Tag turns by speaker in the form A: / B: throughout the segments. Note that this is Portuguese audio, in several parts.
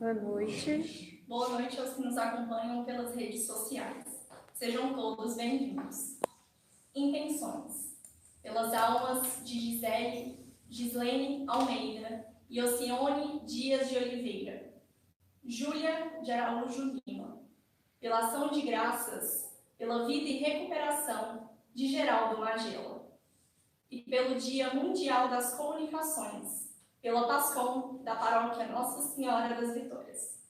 A: Boa noite.
B: Boa noite aos que nos acompanham pelas redes sociais. Sejam todos bem-vindos. Intenções. Pelas almas de Gislene Almeida e Ocione Dias de Oliveira. Júlia de Araújo Lima. Pela ação de graças, pela vida e recuperação de Geraldo Magela. E pelo Dia Mundial das Comunicações, pela PASCOM da Paróquia Nossa Senhora das Vitórias.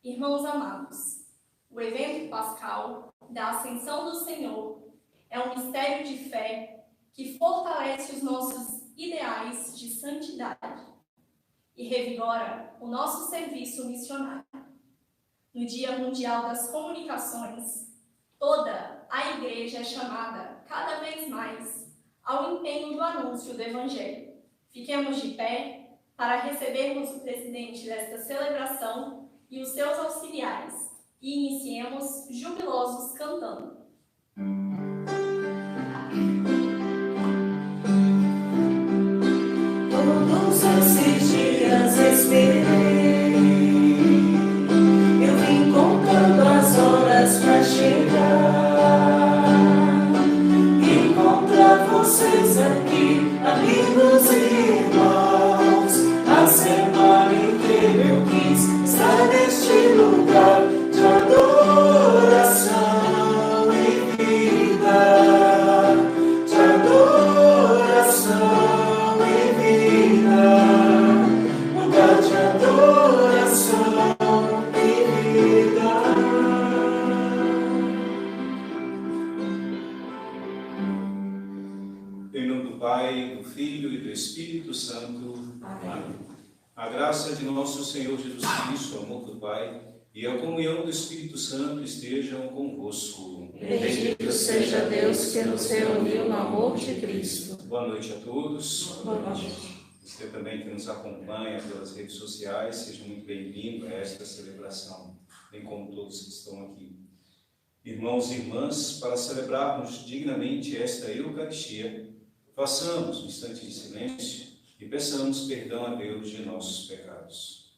B: Irmãos amados, o evento pascal da Ascensão do Senhor é um mistério de fé que fortalece os nossos ideais de santidade e revigora o nosso serviço missionário. No Dia Mundial das Comunicações, toda a Igreja é chamada cada vez mais ao empenho do anúncio do Evangelho. Fiquemos de pé para recebermos o presidente desta celebração e os seus auxiliares e iniciemos jubilosos cantando.
C: Todos esses dias esperei, eu vim contando as horas pra chegar. Vocês aqui, amigos e irmãos, a semana inteira eu quis estar neste lugar de adoração e vida, de adoração e vida, lugar de adoração e vida.
D: Pai, do Filho e do Espírito Santo. Amém. A graça de nosso Senhor Jesus Cristo, o amor do Pai e a comunhão do Espírito Santo estejam convosco.
A: Bendito seja Deus que nos reuniu no amor de Cristo.
D: Boa noite a todos.
A: Boa noite.
D: Você também que nos acompanha pelas redes sociais, seja muito bem-vindo a esta celebração, bem como todos que estão aqui. Irmãos e irmãs, para celebrarmos dignamente esta Eucaristia, façamos um instante de silêncio e peçamos perdão a Deus de nossos pecados.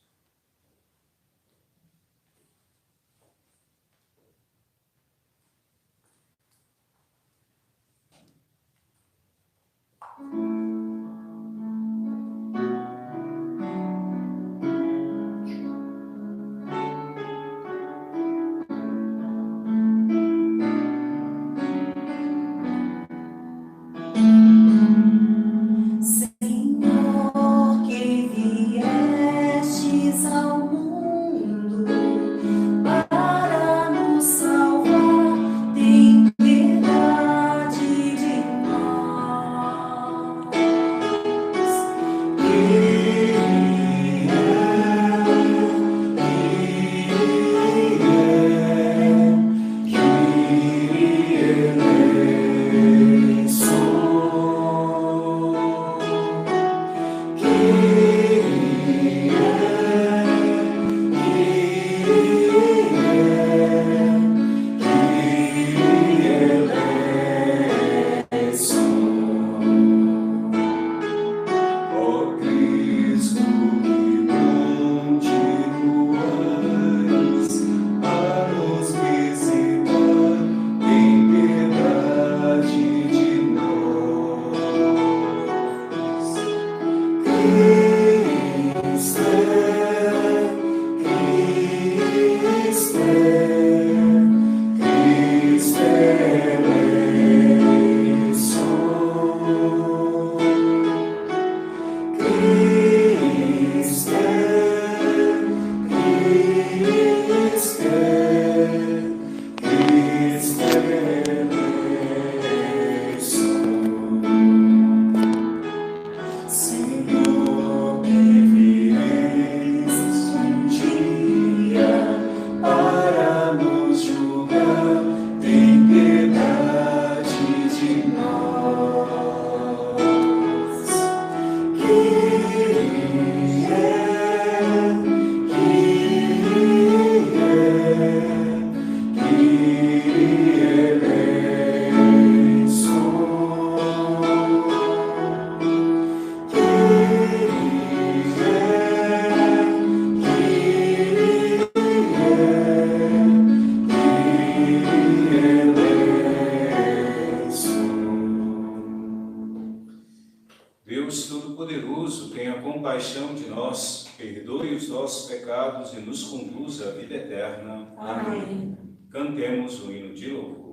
D: Bondoso, tenha compaixão de nós, perdoe os nossos pecados e nos conduza à vida eterna.
A: Amém.
D: Cantemos o hino de louvor.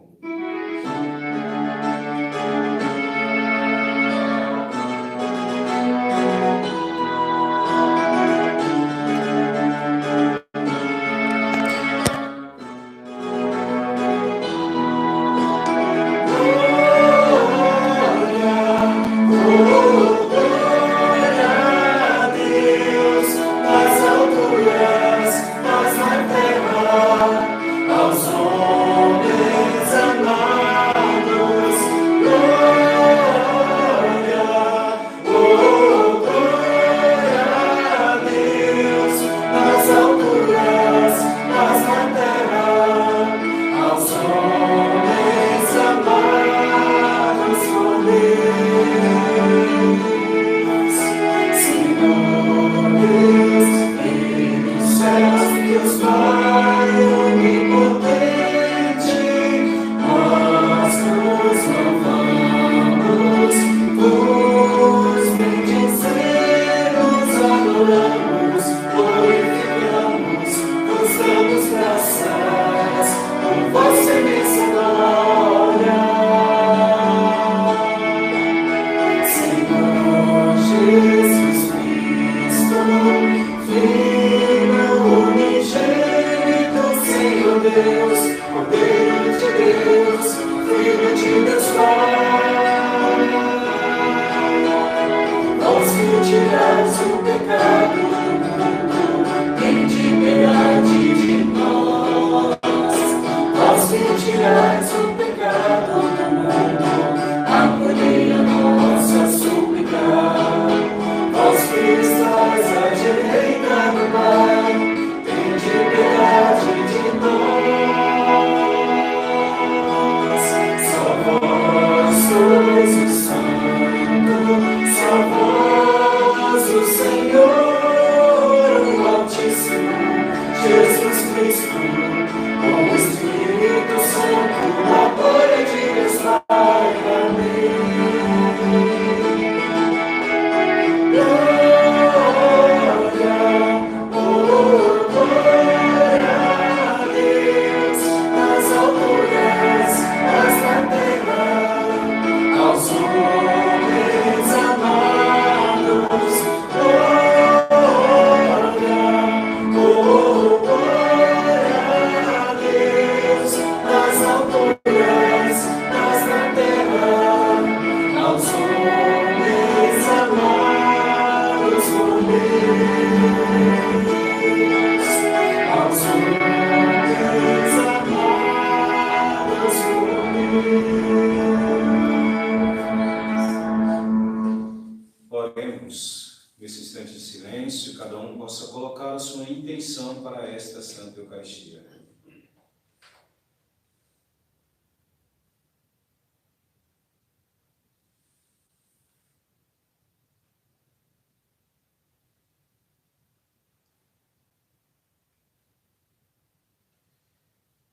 D: Oremos nesse instante de silêncio, cada um possa colocar a sua intenção para esta Santa Eucaristia.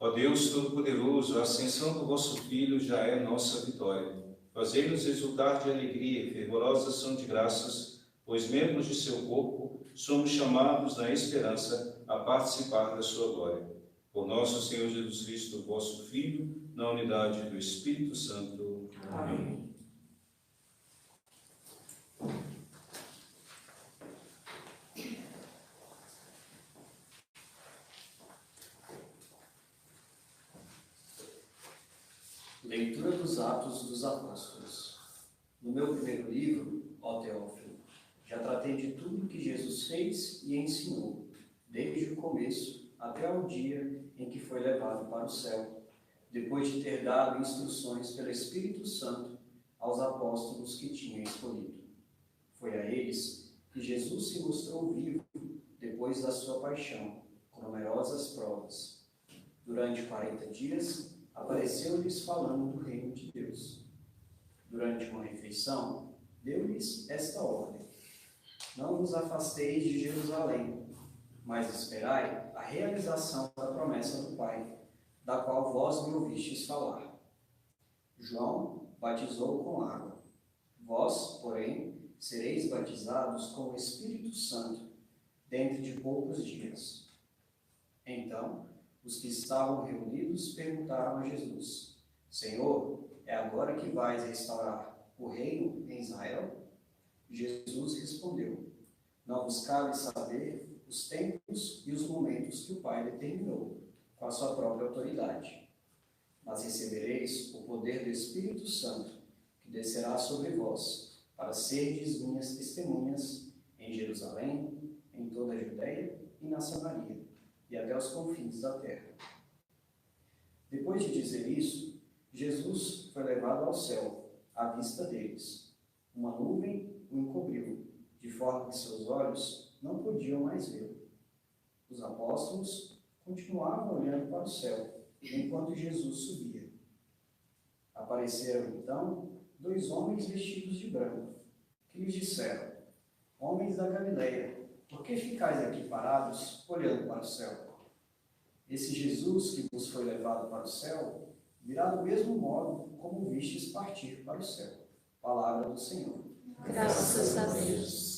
D: Ó Deus Todo-Poderoso, a ascensão do vosso Filho já é nossa vitória. Fazei-nos exultar de alegria e fervorosa ação de graças, pois membros de seu corpo somos chamados na esperança a participar da sua glória. Por nosso Senhor Jesus Cristo, vosso Filho, na unidade do Espírito Santo. Amém.
E: Leitura dos Atos dos Apóstolos. No meu primeiro livro, ó Teófilo, já tratei de tudo que Jesus fez e ensinou, desde o começo até ao dia em que foi levado para o céu, depois de ter dado instruções pelo Espírito Santo aos apóstolos que tinha escolhido. Foi a eles que Jesus se mostrou vivo depois da sua paixão, com numerosas provas. Durante 40 dias, apareceu-lhes falando do reino de Deus. Durante uma refeição, deu-lhes esta ordem: não vos afasteis de Jerusalém, mas esperai a realização da promessa do Pai, da qual vós me ouvistes falar. João batizou com água. Vós, porém, sereis batizados com o Espírito Santo dentro de poucos dias. Então, os que estavam reunidos perguntaram a Jesus: Senhor, é agora que vais restaurar o reino em Israel? Jesus respondeu: Não vos cabe saber os tempos e os momentos que o Pai determinou, com a sua própria autoridade. Mas recebereis o poder do Espírito Santo, que descerá sobre vós, para serdes minhas testemunhas em Jerusalém, em toda a Judéia e na Samaria, e até os confins da terra. Depois de dizer isso, Jesus foi levado ao céu, à vista deles. Uma nuvem o encobriu, de forma que seus olhos não podiam mais vê-lo. Os apóstolos continuavam olhando para o céu, enquanto Jesus subia. Apareceram então 2 homens vestidos de branco, que lhes disseram: Homens da Galileia, por que ficais aqui parados, olhando para o céu? Esse Jesus que vos foi levado para o céu, virá do mesmo modo como vistes partir para o céu. Palavra do Senhor.
A: Graças a Deus.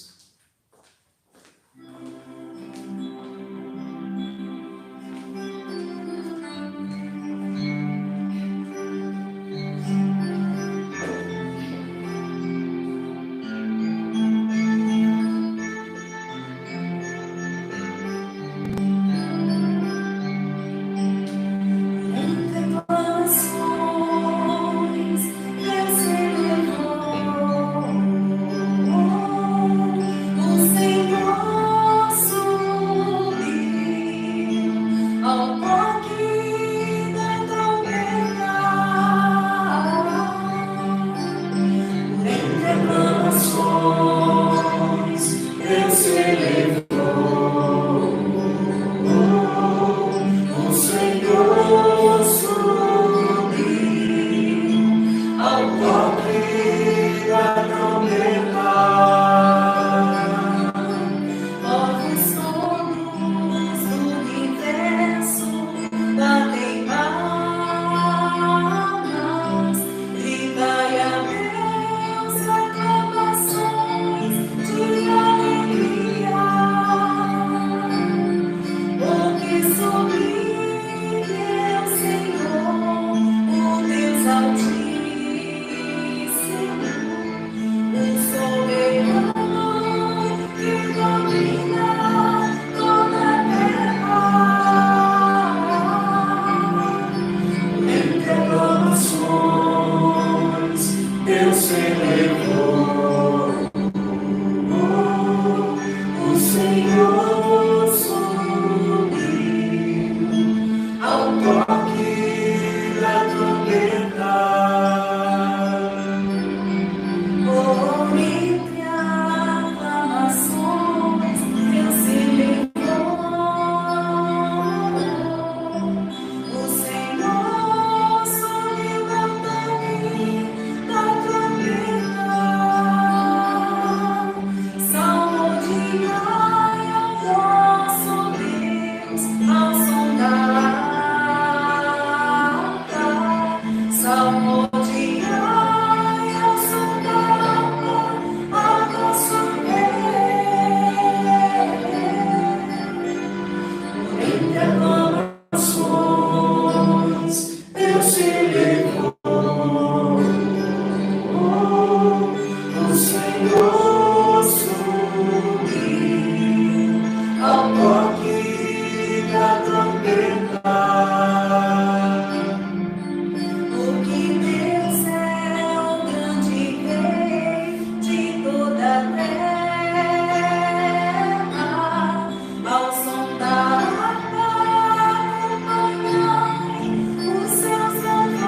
B: Os seus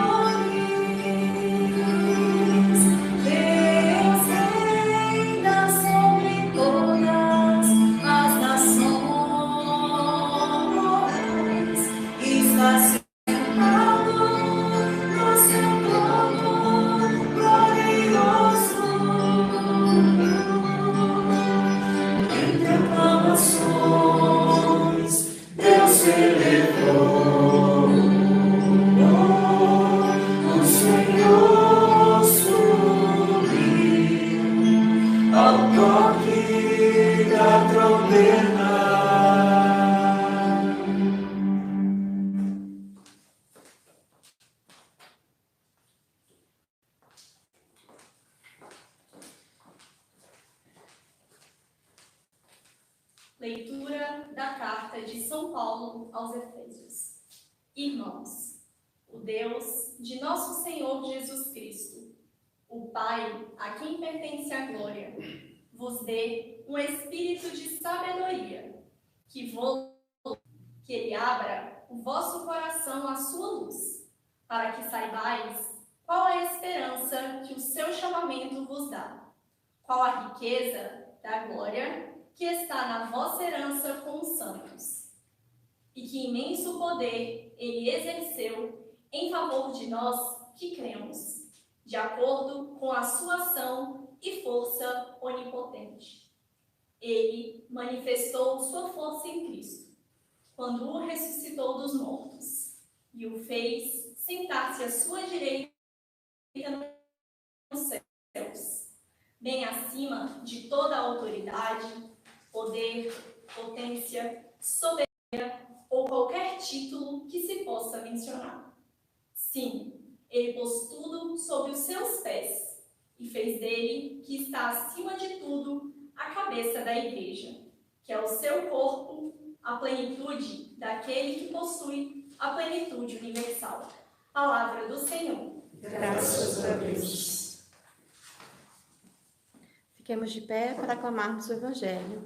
B: Leitura da carta de São Paulo aos Efésios. Irmãos, o Deus de nosso Senhor Jesus Cristo, o Pai, a quem pertence a glória, vos dê um espírito de sabedoria, que Ele abra o vosso coração à sua luz, para que saibais qual é a esperança que o seu chamamento vos dá, qual a riqueza da glória que está na vossa herança com os santos, e que imenso poder ele exerceu em favor de nós que cremos, de acordo com a sua ação e força onipotente. Ele manifestou sua força em Cristo, quando o ressuscitou dos mortos, e o fez sentar-se à sua direita nos céus, bem acima de toda a autoridade, poder, potência, soberania ou qualquer título que se possa mencionar. Sim, ele pôs tudo sob os seus pés e fez dele, que está acima de tudo, a cabeça da igreja, que é o seu corpo, a plenitude daquele que possui a plenitude universal. Palavra do Senhor.
A: Graças a Deus.
F: Fiquemos de pé para aclamarmos o Evangelho.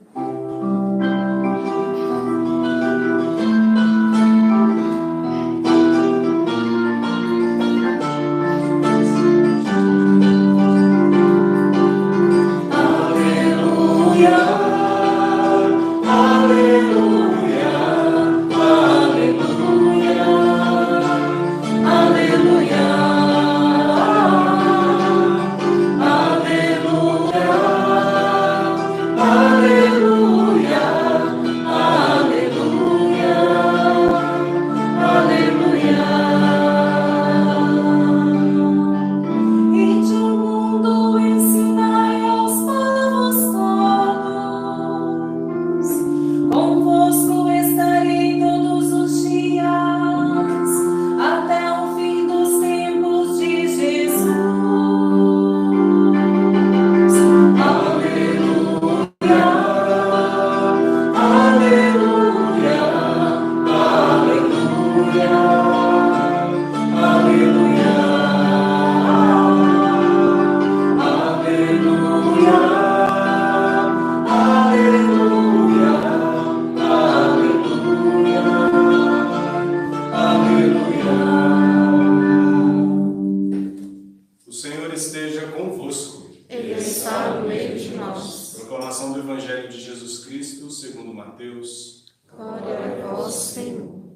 D: Proclamação do Evangelho de Jesus Cristo, segundo Mateus.
A: Glória a vós, Senhor.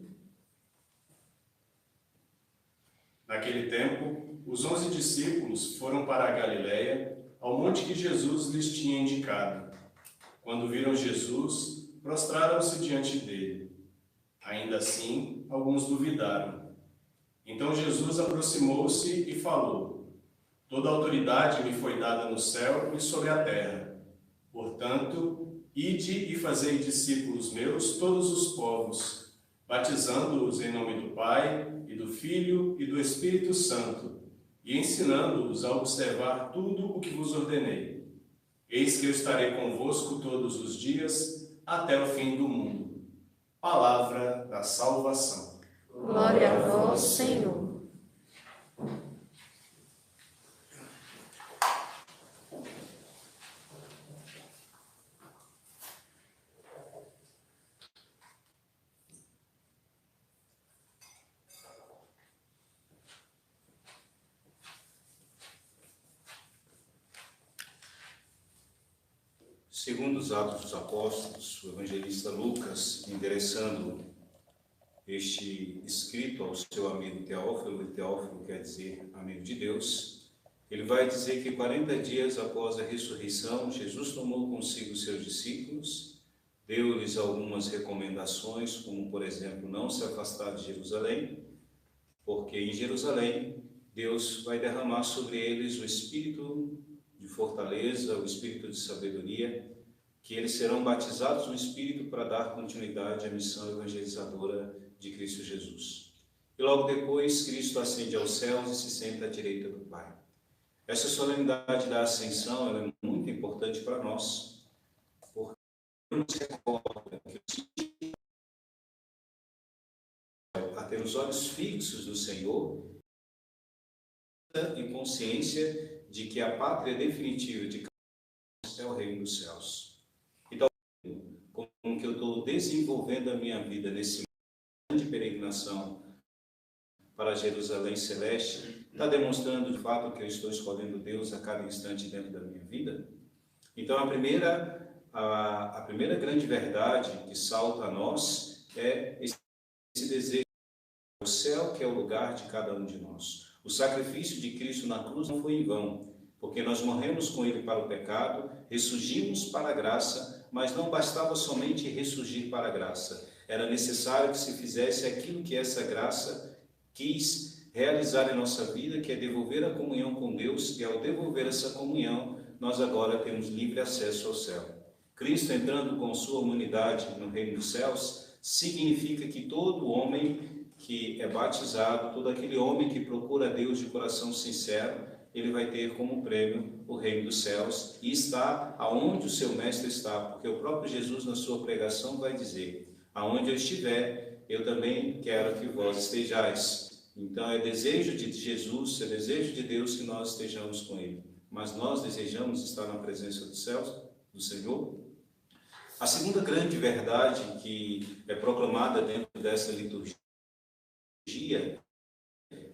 D: Naquele tempo, os 11 discípulos foram para a Galiléia, ao monte que Jesus lhes tinha indicado. Quando viram Jesus, prostraram-se diante dele. Ainda assim, alguns duvidaram. Então Jesus aproximou-se e falou: Toda autoridade me foi dada no céu e sobre a terra. Portanto, ide e fazei discípulos meus todos os povos, batizando-os em nome do Pai, e do Filho e do Espírito Santo, e ensinando-os a observar tudo o que vos ordenei. Eis que eu estarei convosco todos os dias, até o fim do mundo. Palavra da salvação.
A: Glória a vós, Senhor.
D: Segundo os Atos dos Apóstolos, o evangelista Lucas, endereçando este escrito ao seu amigo Teófilo, e Teófilo quer dizer amigo de Deus, ele vai dizer que 40 dias após a ressurreição, Jesus tomou consigo seus discípulos, deu-lhes algumas recomendações, como, por exemplo, não se afastar de Jerusalém, porque em Jerusalém Deus vai derramar sobre eles o espírito de fortaleza, o espírito de sabedoria, que eles serão batizados no Espírito para dar continuidade à missão evangelizadora de Cristo Jesus. E logo depois, Cristo ascende aos céus e se senta à direita do Pai. Essa solenidade da ascensão ela é muito importante para nós, porque nos recorda que a ter os olhos fixos no Senhor e consciência de que a pátria definitiva de Cristo é o reino dos céus. Então, como que eu estou desenvolvendo a minha vida nesse momento de peregrinação para Jerusalém Celeste, está demonstrando de fato que eu estou escolhendo Deus a cada instante dentro da minha vida? Então, a primeira grande verdade que salta a nós é esse desejo do céu, que é o lugar de cada um de nós. O sacrifício de Cristo na cruz não foi em vão, porque nós morremos com Ele para o pecado, ressurgimos para a graça, mas não bastava somente ressurgir para a graça. Era necessário que se fizesse aquilo que essa graça quis realizar em nossa vida, que é devolver a comunhão com Deus, e ao devolver essa comunhão, nós agora temos livre acesso ao céu. Cristo entrando com sua humanidade no reino dos céus, significa que todo homem que é batizado, todo aquele homem que procura Deus de coração sincero, ele vai ter como prêmio o reino dos céus e está aonde o seu mestre está, porque o próprio Jesus na sua pregação vai dizer: aonde eu estiver, eu também quero que vós estejais. Então é desejo de Jesus, é desejo de Deus que nós estejamos com Ele. Mas nós desejamos estar na presença dos céus, do Senhor? A segunda grande verdade que é proclamada dentro dessa liturgia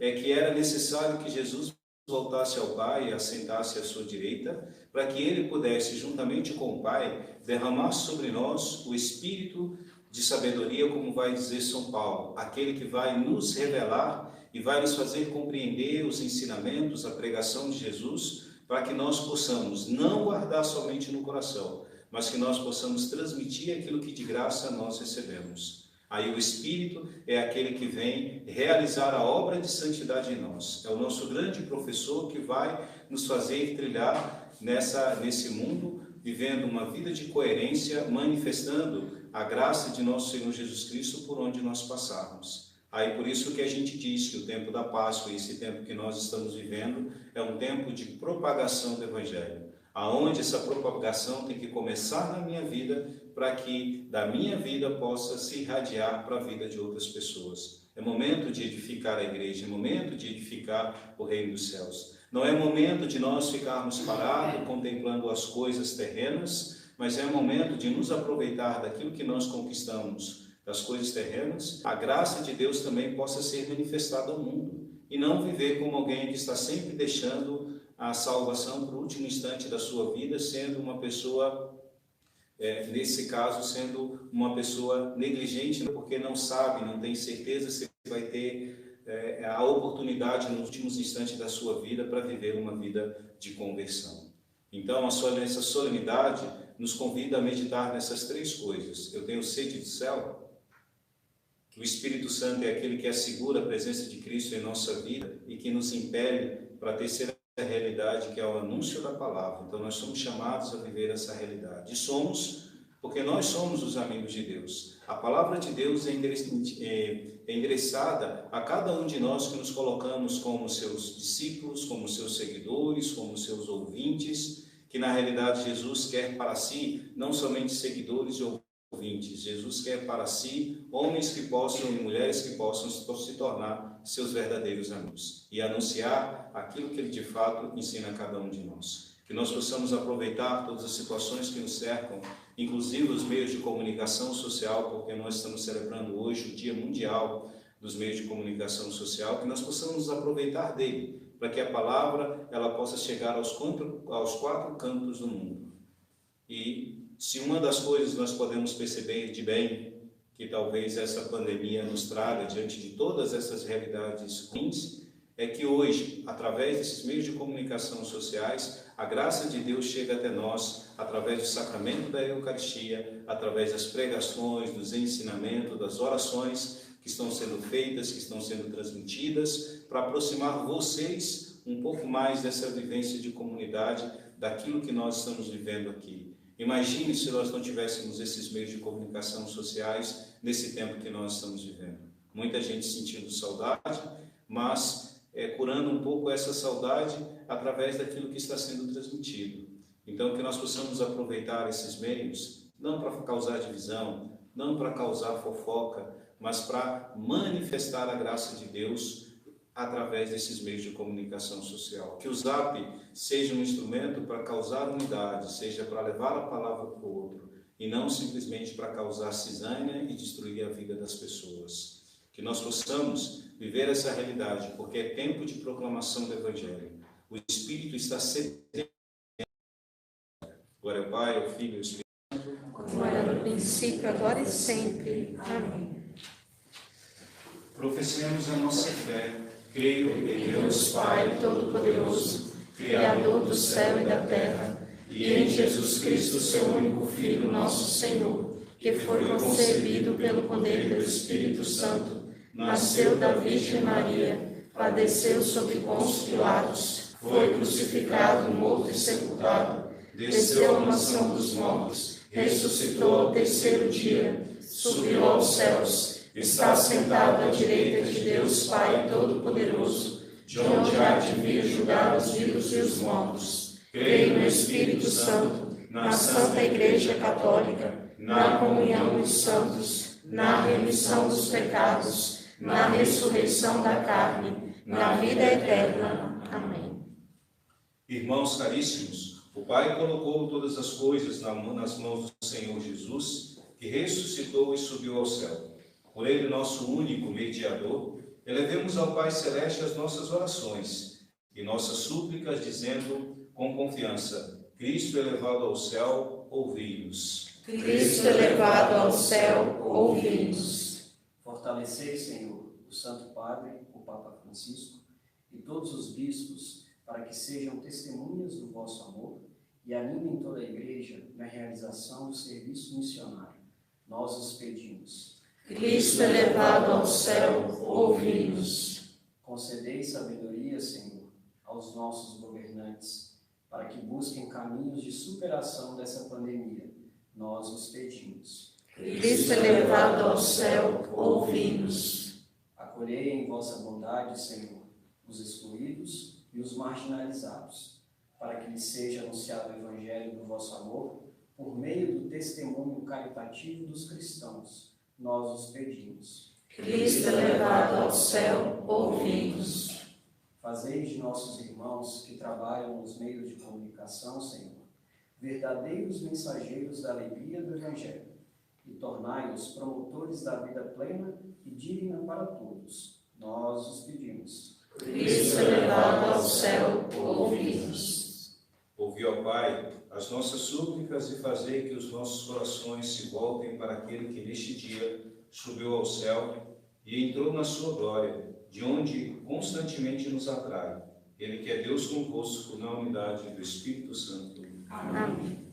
D: é que era necessário que Jesus voltasse ao Pai e assentasse à sua direita, para que Ele pudesse, juntamente com o Pai, derramar sobre nós o Espírito de sabedoria, como vai dizer São Paulo, aquele que vai nos revelar e vai nos fazer compreender os ensinamentos, a pregação de Jesus, para que nós possamos não guardar somente no coração, mas que nós possamos transmitir aquilo que de graça nós recebemos. Aí o Espírito é aquele que vem realizar a obra de santidade em nós. É o nosso grande professor que vai nos fazer trilhar nesse mundo, vivendo uma vida de coerência, manifestando a graça de nosso Senhor Jesus Cristo por onde nós passarmos. Aí por isso que a gente diz que o tempo da Páscoa, esse tempo que nós estamos vivendo, é um tempo de propagação do Evangelho, aonde essa propagação tem que começar na minha vida, para que da minha vida possa se irradiar para a vida de outras pessoas. É momento de edificar a igreja, é momento de edificar o reino dos céus. Não é momento de nós ficarmos parados, contemplando as coisas terrenas, mas é momento de nos aproveitar daquilo que nós conquistamos, das coisas terrenas, a graça de Deus também possa ser manifestada ao mundo, e não viver como alguém que está sempre deixando a salvação para o último instante da sua vida, sendo uma pessoa, nesse caso, sendo uma pessoa negligente, porque não sabe, não tem certeza se vai ter a oportunidade nos últimos instantes da sua vida para viver uma vida de conversão. Então, essa solenidade nos convida a meditar nessas três coisas. Eu tenho sede do céu. O Espírito Santo é aquele que assegura a presença de Cristo em nossa vida e que nos impele para a terceira realidade, que é o anúncio da palavra. Então nós somos chamados a viver essa realidade. E somos, porque nós somos os amigos de Deus. A palavra de Deus é endereçada a cada um de nós que nos colocamos como seus discípulos, como seus seguidores, como seus ouvintes, que na realidade Jesus quer para si não somente seguidores e ouvintes, Jesus quer para si homens que possam e mulheres que possam se tornar seus verdadeiros amigos e anunciar aquilo que Ele de fato ensina a cada um de nós. Que nós possamos aproveitar todas as situações que nos cercam, inclusive os meios de comunicação social, porque nós estamos celebrando hoje o Dia Mundial dos Meios de Comunicação Social, que nós possamos aproveitar dele, para que a palavra ela possa chegar aos quatro cantos do mundo. E se uma das coisas nós podemos perceber de bem, que talvez essa pandemia nos traga diante de todas essas realidades ruins, é que hoje, através desses meios de comunicação sociais, a graça de Deus chega até nós, através do sacramento da Eucaristia, através das pregações, dos ensinamentos, das orações que estão sendo feitas, que estão sendo transmitidas, para aproximar vocês um pouco mais dessa vivência de comunidade, daquilo que nós estamos vivendo aqui. Imagine se nós não tivéssemos esses meios de comunicação sociais nesse tempo que nós estamos vivendo. Muita gente sentindo saudade, mas curando um pouco essa saudade através daquilo que está sendo transmitido. Então, que nós possamos aproveitar esses meios não para causar divisão, não para causar fofoca, mas para manifestar a graça de Deus através desses meios de comunicação social. Que o Zap seja um instrumento para causar unidade, seja para levar a palavra para o outro, e não simplesmente para causar cisânia e destruir a vida das pessoas. Que nós possamos viver essa realidade, porque é tempo de proclamação do Evangelho. O Espírito está sedento. Glória ao Pai, ao Filho e ao Espírito Santo.
A: Como era no princípio, agora e sempre. Amém.
D: Professemos a nossa fé. Creio em
A: Deus Pai Todo-Poderoso, Criador do céu e da terra, e em Jesus Cristo, seu único Filho, nosso Senhor, que foi concebido pelo poder do Espírito Santo, nasceu da Virgem Maria, padeceu sob Pôncio Pilatos, foi crucificado, morto e sepultado, desceu à mansão dos mortos, ressuscitou ao terceiro dia, subiu aos céus, está sentado à direita de Deus Pai Todo-Poderoso, de onde há de vir julgar os vivos e os mortos. Creio no Espírito Santo, na Santa Igreja Católica, na comunhão dos santos, na remissão dos pecados, na ressurreição da carne, na vida eterna. Amém.
D: Irmãos caríssimos, o Pai colocou todas as coisas nas mãos do Senhor Jesus, que ressuscitou e subiu ao céu. Por Ele, nosso único mediador, elevemos ao Pai Celeste as nossas orações e nossas súplicas, dizendo com confiança: Cristo elevado ao céu, ouvi-nos.
A: Cristo elevado ao céu, ouvi-nos.
E: Fortalecei, Senhor, o Santo Padre, o Papa Francisco, e todos os bispos, para que sejam testemunhas do vosso amor e animem toda a Igreja na realização do serviço missionário. Nós os pedimos.
A: Cristo elevado ao céu, ouvi-nos.
E: Concedei sabedoria, Senhor, aos nossos governantes, para que busquem caminhos de superação dessa pandemia. Nós os pedimos.
A: Cristo elevado ao céu, ouvi-nos.
E: Acolhei em vossa bondade, Senhor, os excluídos e os marginalizados, para que lhes seja anunciado o Evangelho do vosso amor, por meio do testemunho caritativo dos cristãos. Nós os pedimos.
A: Cristo elevado ao céu, ouvi-nos.
E: Fazei de nossos irmãos que trabalham nos meios de comunicação, Senhor, verdadeiros mensageiros da alegria do Evangelho, e tornai-os promotores da vida plena e digna para todos. Nós os pedimos.
A: Cristo elevado ao céu, ouvi-nos.
D: Ouvi, ó Pai, as nossas súplicas e fazei que os nossos corações se voltem para aquele que neste dia subiu ao céu e entrou na sua glória, de onde constantemente nos atrai. Ele que é Deus convosco na unidade do Espírito Santo.
A: Amém.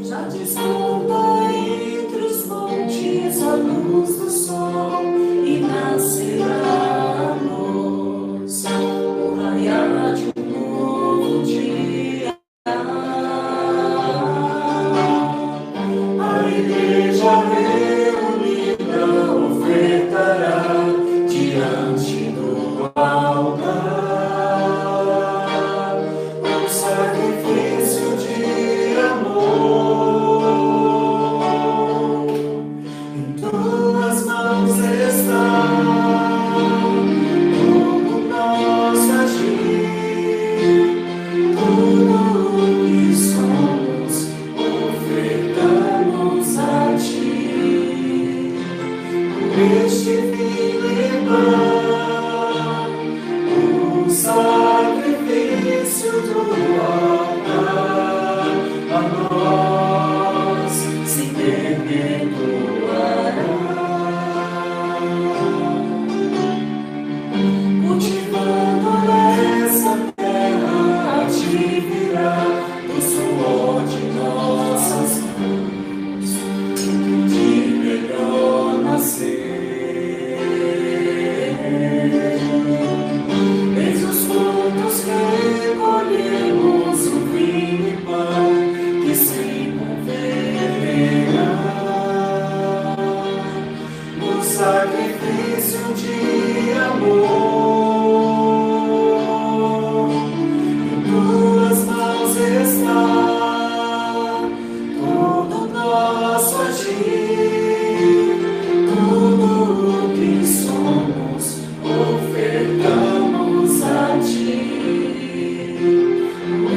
C: Já desponta entre os montes a luz do sol e nascerá a luz, o raiar de um novo dia. A igreja reunida ofertará diante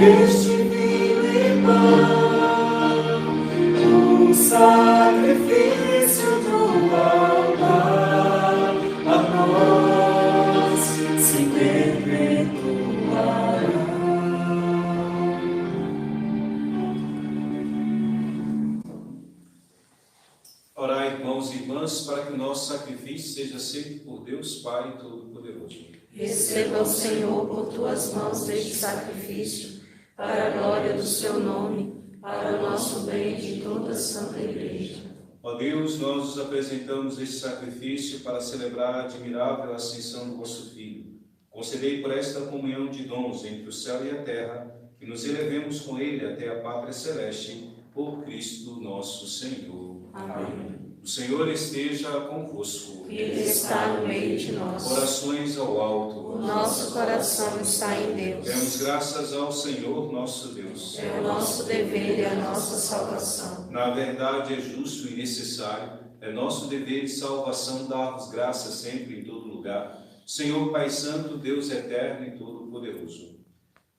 C: este vinho e pão, o sacrifício do altar, a nós se perpetuará.
D: Orai, irmãos e irmãs, para que o nosso sacrifício seja aceito por Deus Pai Todo-Poderoso.
A: Receba o Senhor por tuas mãos este sacrifício, para a glória do seu nome, para o nosso bem e de toda a Santa Igreja.
D: Ó Deus, nós nos apresentamos este sacrifício para celebrar a admirável ascensão do vosso Filho. Concedei por esta comunhão de dons entre o céu e a terra, que nos elevemos com ele até a pátria celeste, por Cristo nosso Senhor.
A: Amém.
D: O Senhor esteja convosco.
A: Ele está no meio de nós.
D: Orações ao alto.
A: O nosso coração está em Deus.
D: Demos graças ao Senhor nosso Deus.
A: É o nosso dever e a nossa salvação.
D: Na verdade é justo e necessário, é nosso dever de salvação dar-vos graças sempre em todo lugar. Senhor Pai Santo, Deus eterno e todo-poderoso.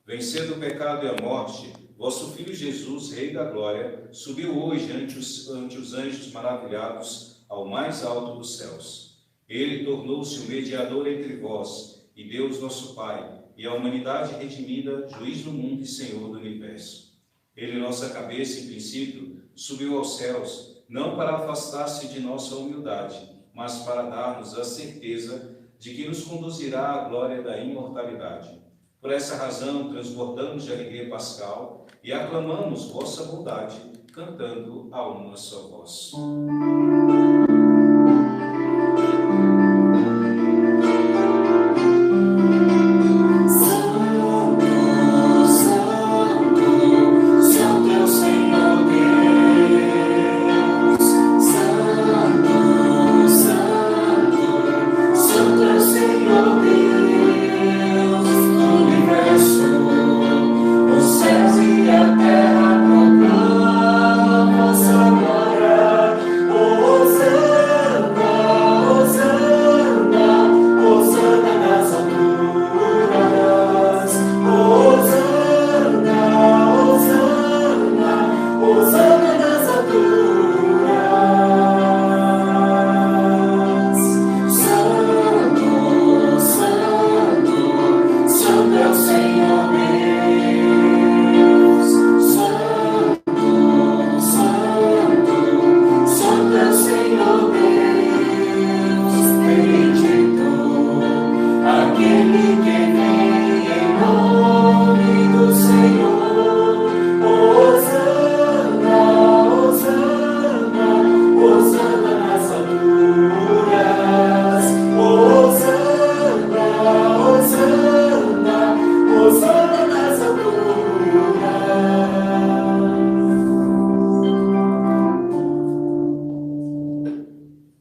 D: Vencendo o pecado e a morte, vosso Filho Jesus, Rei da Glória, subiu hoje ante os anjos maravilhados ao mais alto dos céus. Ele tornou-se o mediador entre vós e Deus nosso Pai, e a humanidade redimida, juiz do mundo e Senhor do universo. Ele, nossa cabeça e princípio, subiu aos céus, não para afastar-se de nossa humildade, mas para dar-nos a certeza de que nos conduzirá à glória da imortalidade. Por essa razão, transbordamos de alegria pascal e aclamamos vossa bondade, cantando a uma só voz.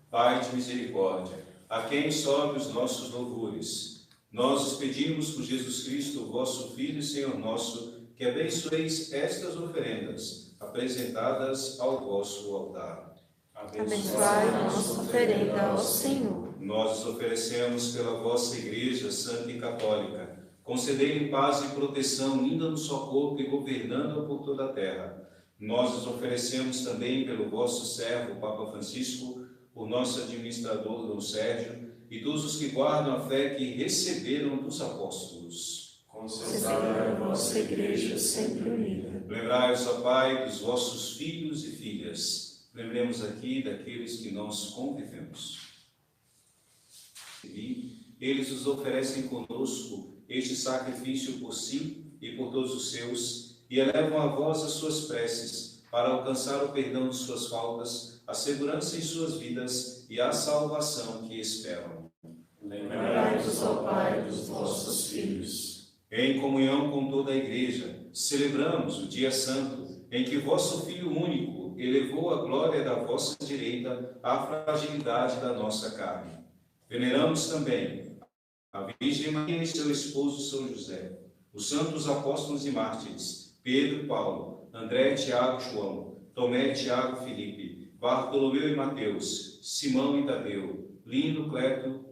D: Pai de misericórdia, a quem sobe os nossos louvores, nós os pedimos por Jesus Cristo, vosso Filho e Senhor nosso, que abençoeis estas oferendas apresentadas ao vosso altar.
A: Abençoai nossa oferenda ao Senhor.
D: Nós os oferecemos pela vossa Igreja Santa e Católica. Concedei-lhe paz e proteção, unida no só corpo e governando-a por toda a terra. Nós os oferecemos também pelo vosso servo, Papa Francisco, por nosso administrador, Dom Sérgio, e todos os que guardam a fé que receberam dos apóstolos.
A: Concedei a vossa Igreja sempre unida.
D: Lembrai-vos, ó Pai, dos vossos filhos e filhas. Lembremos aqui daqueles que nós convivemos. Eles os oferecem conosco este sacrifício por si e por todos os seus, e elevam a vós as suas preces, para alcançar o perdão de suas faltas, a segurança em suas vidas e a salvação que esperam.
A: Lembrai-vos, ó Pai, dos vossos filhos.
D: Em comunhão com toda a Igreja, celebramos o dia santo, em que vosso Filho único elevou a glória da vossa direita à fragilidade da nossa carne. Veneramos também a Virgem Maria e seu esposo São José, os santos apóstolos e mártires, Pedro e Paulo, André, Tiago e João, Tomé, Tiago e Filipe, Bartolomeu e Mateus, Simão e Tadeu, Lino, Cleto,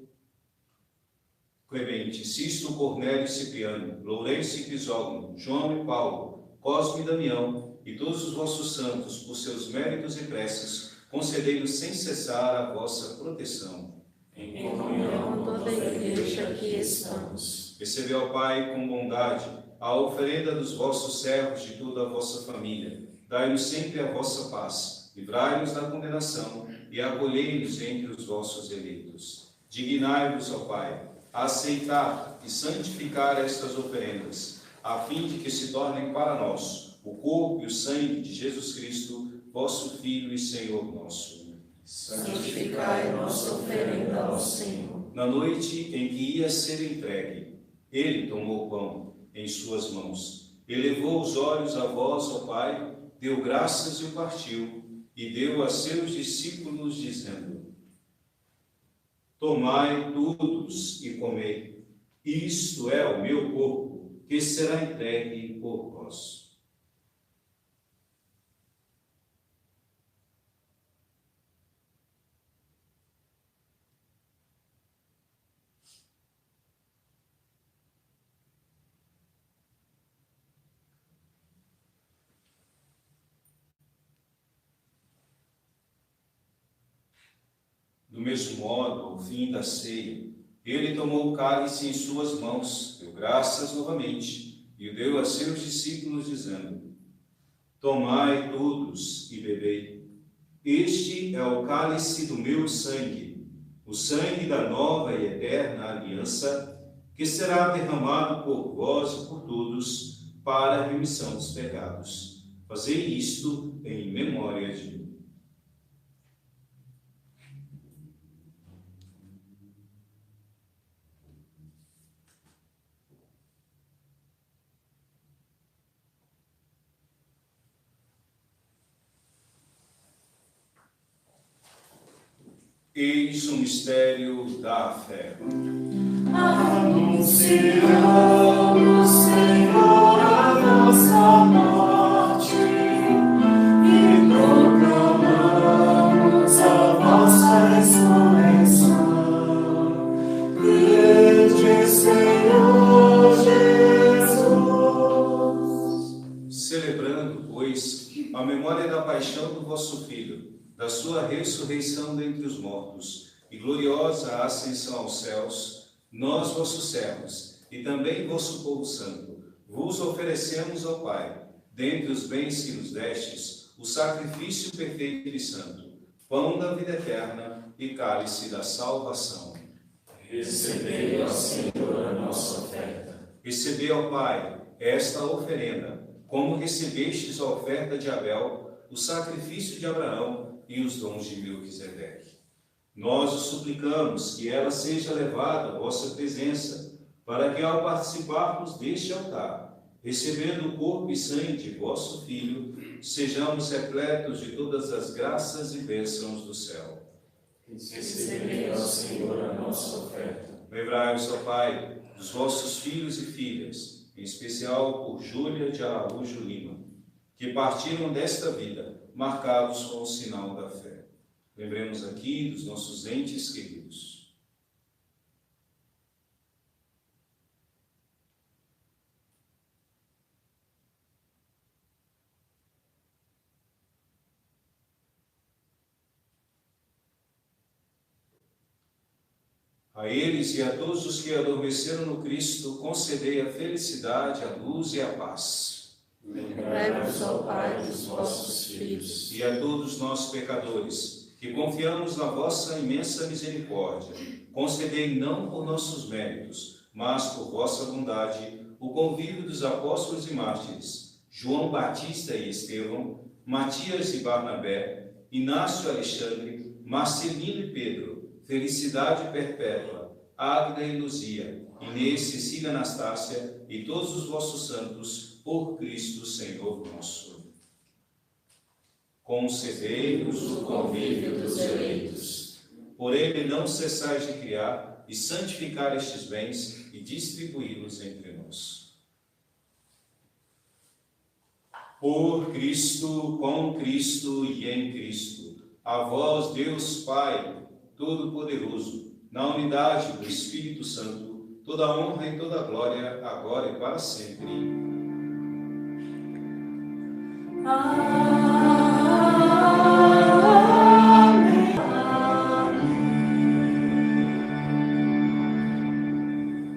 D: Clemente, Cisto, Cornélio e Cipriano, Lourenço e Crisógono, João e Paulo, Cosme e Damião, e todos os vossos santos, por seus méritos e preces, concedei-nos sem cessar a vossa proteção.
A: Em comunhão com toda a igreja aqui estamos.
D: Recebei, ó Pai, com bondade, a oferenda dos vossos servos de toda a vossa família. Dai-nos sempre a vossa paz, livrai-nos da condenação e acolhei-nos entre os vossos eleitos. Dignai-vos, ó Pai, a aceitar e santificar estas oferendas, a fim de que se tornem para nós o corpo e o sangue de Jesus Cristo, vosso Filho e Senhor nosso.
A: Santificai a nossa oferenda ao Senhor.
D: Na noite em que ia ser entregue, ele tomou o pão em suas mãos, elevou os olhos a vós, ó Pai, deu graças e o partiu, e deu a seus discípulos, dizendo: Tomai todos e comei, isto é o meu corpo, que será entregue por vós. Do mesmo modo, ao fim da ceia, ele tomou o cálice em suas mãos, deu graças novamente, e o deu a seus discípulos, dizendo: Tomai todos e bebei. Este é o cálice do meu sangue, o sangue da nova e eterna aliança, que será derramado por vós e por todos para a remissão dos pecados. Fazei isto em memória de mim. Eis o mistério da fé.
C: Anunciamos, Senhor, a vossa morte e proclamamos a vossa ressurreição. Vinde, Senhor Jesus.
D: Celebrando, pois, a memória da paixão do vosso Filho, da sua ressurreição dentre os mortos e gloriosa ascensão aos céus, nós, vossos servos, e também vosso povo santo, vos oferecemos, ó Pai, dentre os bens que nos destes, o sacrifício perfeito e santo, pão da vida eterna e cálice da salvação.
A: Recebei, ó Senhor, a nossa oferta.
D: Recebei, ó Pai, esta oferenda, como recebestes a oferta de Abel, o sacrifício de Abraão e os dons de Melquisedeque. Nós os suplicamos que ela seja levada à vossa presença, para que, ao participarmos deste altar, recebendo o corpo e sangue de vosso Filho, sejamos repletos de todas as graças e bênçãos do céu.
A: Recebei, ó Senhor, a nossa oferta.
D: Lembrai-vos, ó Pai, dos vossos filhos e filhas, em especial por Júlia de Araújo Lima, que partiram desta vida, marcados com o sinal da fé. Lembremos aqui dos nossos entes queridos. A eles e a todos os que adormeceram no Cristo, concedei a felicidade, a luz e a paz.
A: Lembrai-vos, ó Pai, dos vossos filhos.
D: E a todos nós, pecadores, que confiamos na vossa imensa misericórdia, concedei não por nossos méritos, mas por vossa bondade, o convívio dos apóstolos e mártires, João Batista e Estevão, Matias e Barnabé, Inácio e Alexandre, Marcelino e Pedro, Felicidade Perpétua, Águeda e Luzia, Inês, Cecília, Anastácia e todos os vossos santos, por Cristo Senhor nosso. Concedei-nos o convívio dos eleitos. Por ele não cessais de criar e santificar estes bens e distribuí-los entre nós. Por Cristo, com Cristo e em Cristo, a vós, Deus Pai Todo-Poderoso, na unidade do Espírito Santo, toda a honra e toda a glória, agora e para sempre.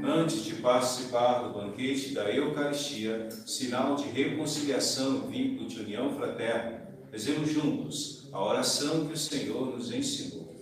D: Antes de participar do banquete da Eucaristia, sinal de reconciliação e vínculo de união fraterna, rezemos juntos a oração que o Senhor nos ensinou.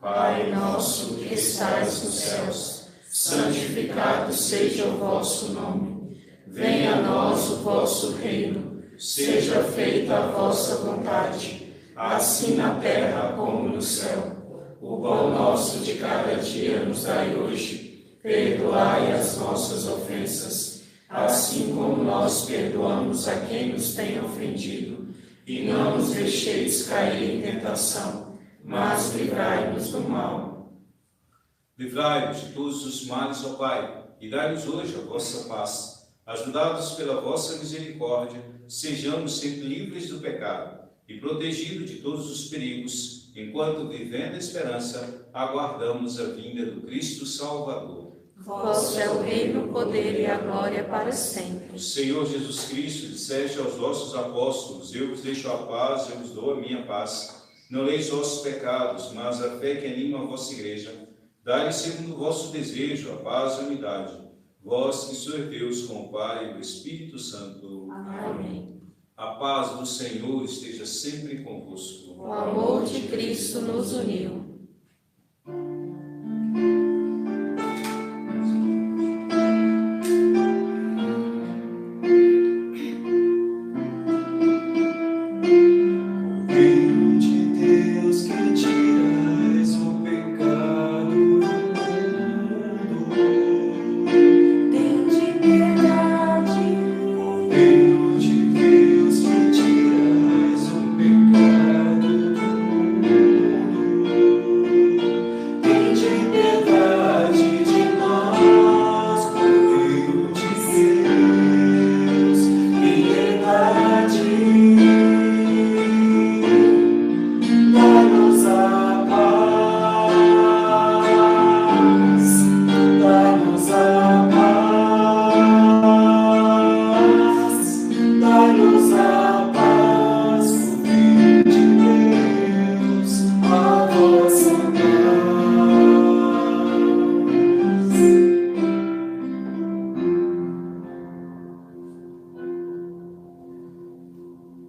A: Pai nosso que estais nos céus, santificado seja o vosso nome. Venha a nós o vosso reino. Seja feita a vossa vontade, assim na terra como no céu. O pão nosso de cada dia nos dai hoje. Perdoai as nossas ofensas, assim como nós perdoamos a quem nos tem ofendido. E não nos deixeis cair em tentação, mas livrai-nos do mal.
D: Livrai-nos de todos os males, ó Pai, e dai-nos hoje a vossa paz. Ajudados pela vossa misericórdia, sejamos sempre livres do pecado e protegidos de todos os perigos, enquanto, vivendo a esperança, aguardamos a vinda do Cristo Salvador.
A: Vosso é o reino, o poder e a glória para sempre.
D: Senhor Jesus Cristo, disseste aos vossos apóstolos: eu vos deixo a paz, eu vos dou a minha paz. Não leis vossos pecados, mas a fé que anima a vossa igreja. Dai-lhe segundo o vosso desejo a paz e a unidade. Vós que sois Deus com o Pai e o Espírito Santo.
A: Amém.
D: A paz do Senhor esteja sempre convosco.
A: O amor de Cristo nos uniu.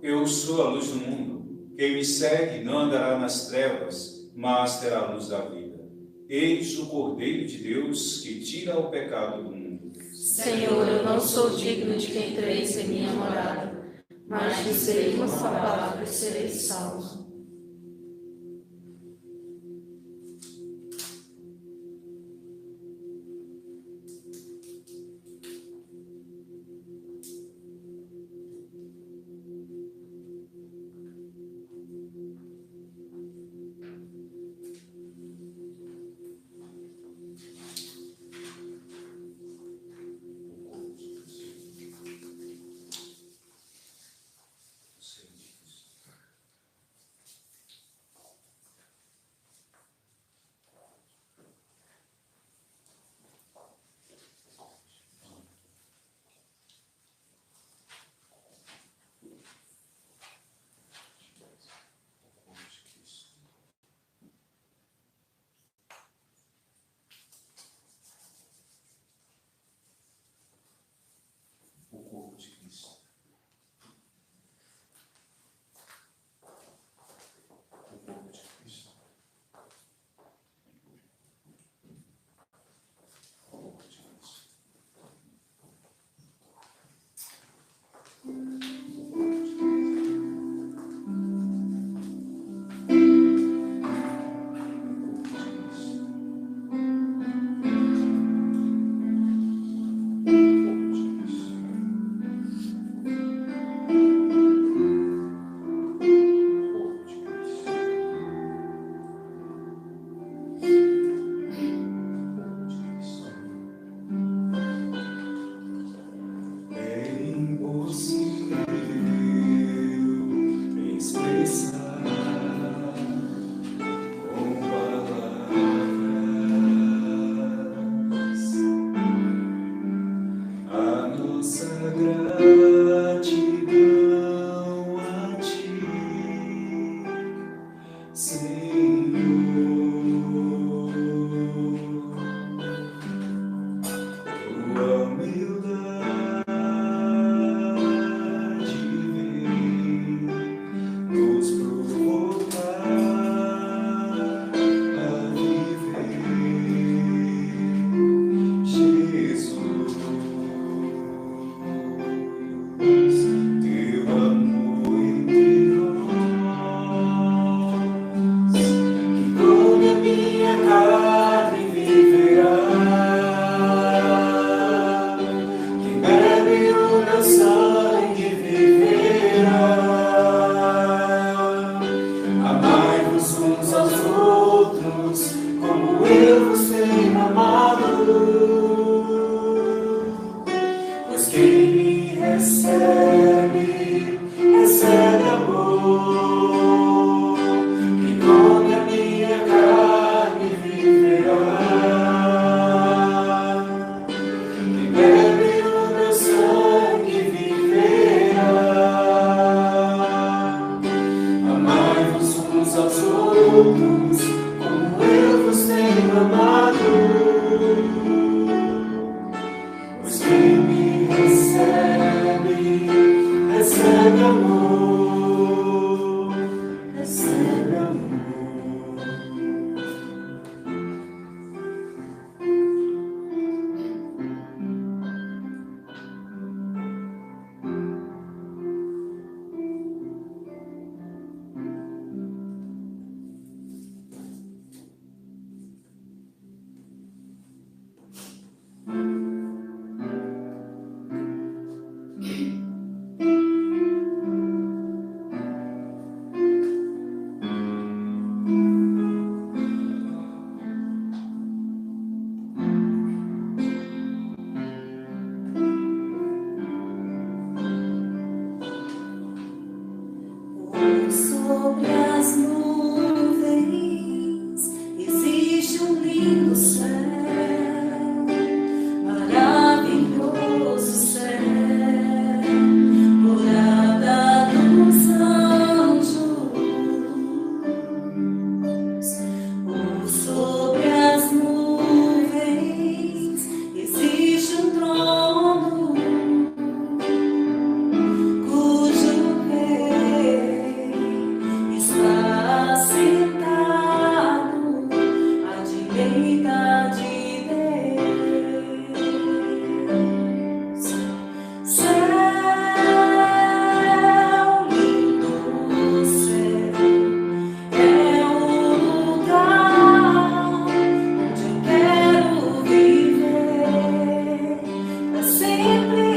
D: Eu sou a luz do mundo. Quem me segue não andará nas trevas, mas terá a luz da vida. Eis o Cordeiro de Deus que tira o pecado do mundo.
A: Senhor, eu não sou digno de que entreis em minha morada, mas dizei uma só palavra e serei salvo.
C: recebe amor, recebe amor.
G: Sobre as nuvens existe um lindo céu, maravilhoso céu, morada dos anjos. Sobre as nuvens existe um trono, cujo rei está sentado à direita de Deus. Céu, lindo céu, é o lugar onde eu quero viver pra sempre.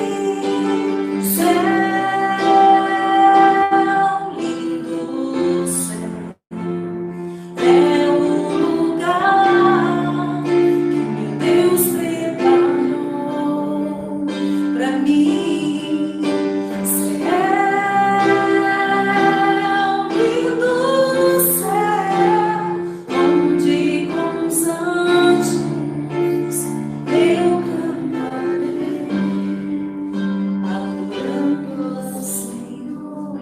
G: Céu, lindo céu, é o lugar que meu Deus preparou pra mim. Céu, lindo céu, onde com os anjos eu cantarei, adorando ao Senhor.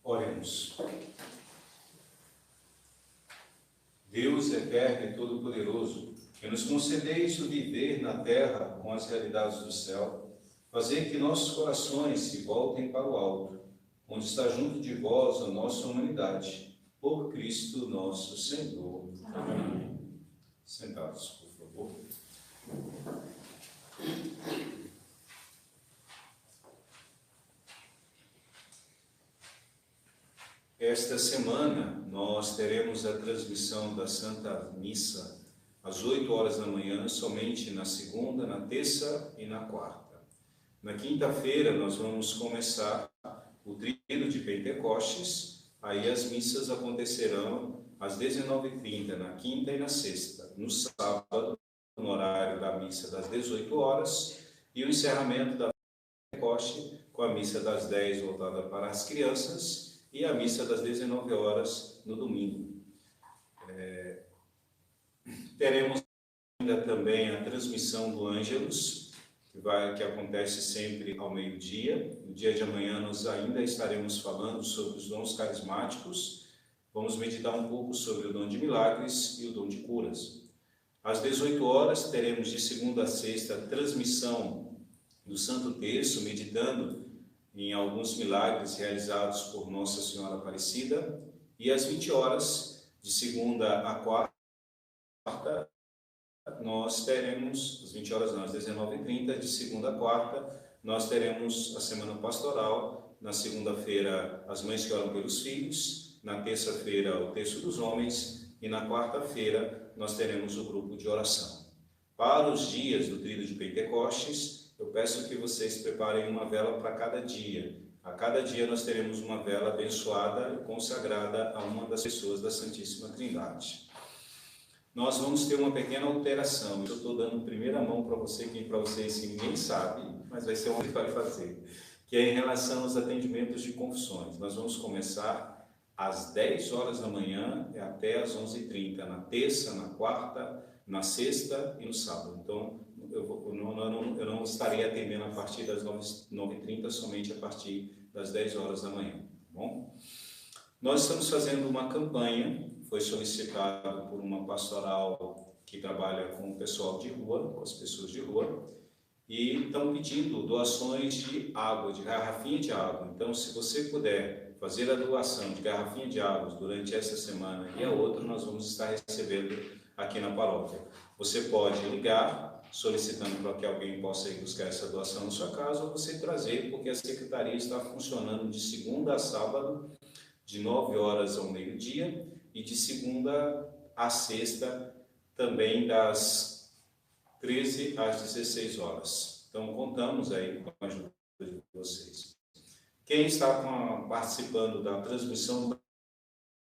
D: Oremos. Deus eterno e todo-poderoso, que nos concedeis o viver na terra com as realidades do céu, fazer que nossos corações se voltem para o alto, onde está junto de vós a nossa humanidade, por Cristo nosso Senhor. Amém. Sentados, por favor. Esta semana nós teremos a transmissão da Santa Missa às 8 horas da manhã, somente na segunda, na terça e na quarta. Na quinta-feira nós vamos começar o Tríduo de Pentecostes, aí as missas acontecerão às 19h30, na quinta e na sexta. No sábado, no horário da missa das 18 horas, e o encerramento da Pentecoste com a missa das 10 voltada para as crianças, e a missa das 19 horas no domingo. Teremos ainda também a transmissão do Ângelus, que acontece sempre ao meio-dia. No dia de amanhã nós ainda estaremos falando sobre os dons carismáticos. Vamos meditar um pouco sobre o dom de milagres e o dom de curas. Às 18 horas teremos de segunda a sexta a transmissão do Santo Terço, meditando em alguns milagres realizados por Nossa Senhora Aparecida, e às 20 horas, de segunda a quarta, nós teremos, às 20 horas não, às 19h30, de segunda a quarta, nós teremos a Semana Pastoral, na segunda-feira, as mães que oram pelos filhos, na terça-feira, o Terço dos Homens, e na quarta-feira, nós teremos o grupo de oração. Para os dias do Tríduo de Pentecostes, eu peço que vocês preparem uma vela para cada dia. A cada dia nós teremos uma vela abençoada e consagrada a uma das pessoas da Santíssima Trindade. Nós vamos ter uma pequena alteração. Eu estou dando primeira mão para você, que para vocês ninguém sabe, mas vai ser uma que vai fazer. que é em relação aos atendimentos de confissões. Nós vamos começar às 10 horas da manhã e até às 11h30, na terça, na quarta, na sexta e no sábado. Então, eu não estarei atendendo a partir das 9h30, somente a partir das 10 horas da manhã. Tá bom? Nós estamos fazendo uma campanha, foi solicitado por uma pastoral que trabalha com o pessoal de rua, com as pessoas de rua, e estão pedindo doações de água, de garrafinha de água. Então, se você puder fazer a doação de garrafinha de água durante essa semana e a outra, nós vamos estar recebendo aqui na paróquia. Você pode ligar, solicitando para que alguém possa ir buscar essa doação na sua casa, ou você trazer, porque a secretaria está funcionando de segunda a sábado, de 9 horas ao meio-dia, e de segunda a sexta, também das 13 às 16 horas. Então, contamos aí com a ajuda de vocês. Quem está participando da transmissão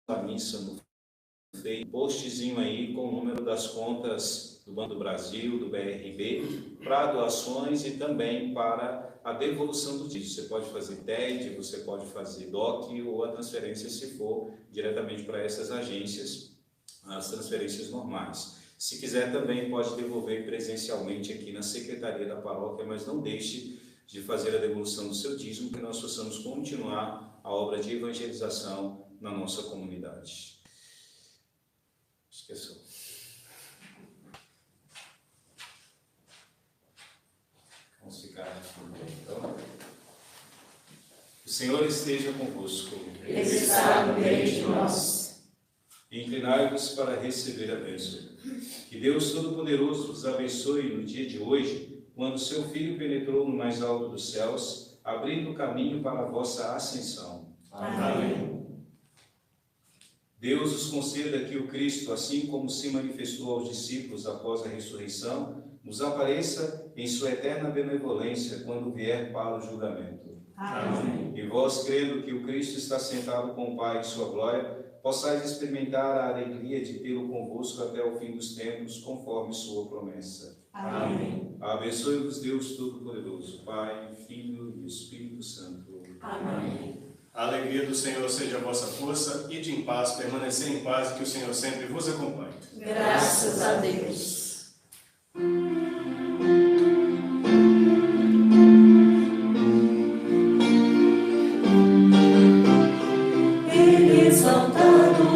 D: da missa no Facebook, postzinho aí com o número das contas do Banco do Brasil, do BRB, para doações e também para a devolução do dízimo. Você pode fazer TED, você pode fazer DOC ou a transferência, se for diretamente para essas agências, as transferências normais. Se quiser também pode devolver presencialmente aqui na Secretaria da Paróquia, mas não deixe de fazer a devolução do seu dízimo, que nós possamos continuar a obra de evangelização na nossa comunidade. Esqueceu. Vamos ficar aqui, então. O Senhor esteja convosco.
A: Ele está no meio de nós.
D: Inclinai-vos para receber a bênção. Que Deus Todo-Poderoso vos abençoe no dia de hoje, quando seu Filho penetrou no mais alto dos céus, abrindo o caminho para a vossa ascensão.
A: Amém.
D: Deus os conceda que o Cristo, assim como se manifestou aos discípulos após a ressurreição, nos apareça em sua eterna benevolência quando vier para o julgamento.
A: Amém.
D: E vós, crendo que o Cristo está sentado com o Pai em sua glória, possais experimentar a alegria de tê-lo convosco até o fim dos tempos, conforme sua promessa.
A: Amém.
D: Abençoe-vos Deus Todo-Poderoso, Pai, Filho e Espírito Santo.
A: Amém.
H: A alegria do Senhor seja a vossa força, e de em paz, permanecer em paz, e que o Senhor sempre vos acompanhe.
A: Graças a Deus.
G: Exaltado